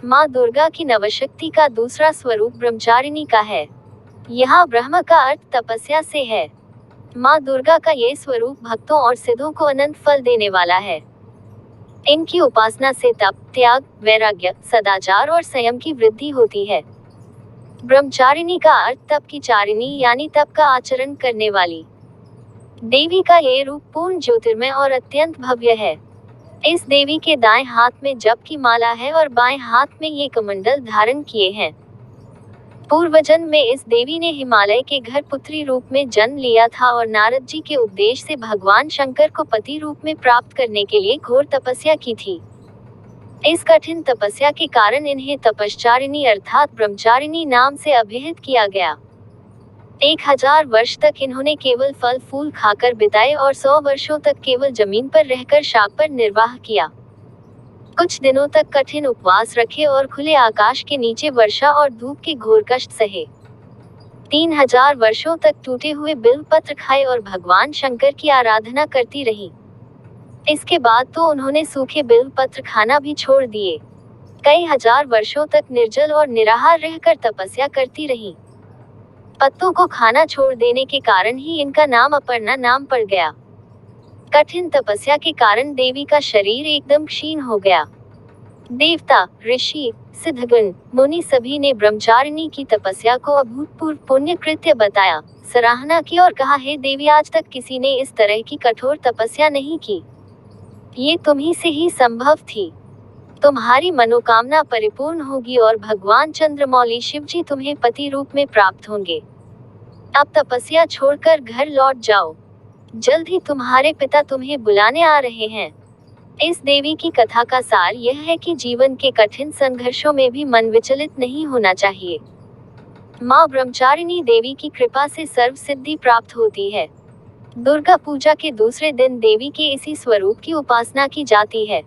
माँ दुर्गा की नवशक्ति का दूसरा स्वरूप ब्रह्मचारिणी का है। यहाँ ब्रह्म का अर्थ तपस्या से है। माँ दुर्गा का ये स्वरूप भक्तों और सिद्धों को अनंत फल देने वाला है। इनकी उपासना से तप, त्याग, वैराग्य, सदाचार और संयम की वृद्धि होती है। ब्रह्मचारिणी का अर्थ तप की चारिणी यानी तप का आचरण करने वाली। देवी का ये रूप पूर्ण ज्योतिर्मय और अत्यंत भव्य है। इस देवी के दाएं हाथ में जप की माला है और बाएं हाथ में ये कमंडल धारण किए हैं। पूर्वजन्म में इस देवी ने हिमालय के घर पुत्री रूप में जन्म लिया था और नारद जी के उपदेश से भगवान शंकर को पति रूप में प्राप्त करने के लिए घोर तपस्या की थी। इस कठिन तपस्या के कारण इन्हें तपश्चारिणी अर्थात ब्रह्मचारिणी नाम से अभिहित किया गया। 1000 वर्ष तक इन्होंने केवल फल फूल खाकर बिताए और 100 वर्षों तक केवल जमीन पर रहकर शाप पर निर्वाह किया। कुछ दिनों तक कठिन उपवास रखे और खुले आकाश के नीचे वर्षा और धूप के घोर कष्ट सहे। 3000 वर्षों तक टूटे हुए बिल्व पत्र खाए और भगवान शंकर की आराधना करती रही। इसके बाद तो उन्होंने सूखे बिल्व पत्र खाना भी छोड़ दिए। कई हजार वर्षों तक निर्जल और निराहार रहकर तपस्या करती रही। पत्तों को खाना छोड़ देने के कारण ही इनका नाम अपर्णा नाम पड़ गया। कठिन तपस्या के कारण देवी का शरीर एकदम क्षीण हो गया। देवता, ऋषि, सिद्धगण, मुनि सभी ने ब्रह्मचारिणी की तपस्या को अभूतपूर्व पुण्य कृत्य बताया, सराहना की और कहा, हे देवी, आज तक किसी ने इस तरह की कठोर तपस्या नहीं की। ये तुम्ही से ही संभव थी। तुम्हारी मनोकामना परिपूर्ण होगी और भगवान चंद्रमौली शिवजी तुम्हें पति रूप में प्राप्त होंगे। अब तपस्या छोड़कर घर लौट जाओ। जल्द ही तुम्हारे पिता तुम्हें बुलाने आ रहे हैं। इस देवी की कथा का सार यह है कि जीवन के कठिन संघर्षों में भी मन विचलित नहीं होना चाहिए। माँ ब्रह्मचारिणी देवी की कृपा से सर्व सिद्धि प्राप्त होती है। दुर्गा पूजा के दूसरे दिन देवी के इसी स्वरूप की उपासना की जाती है।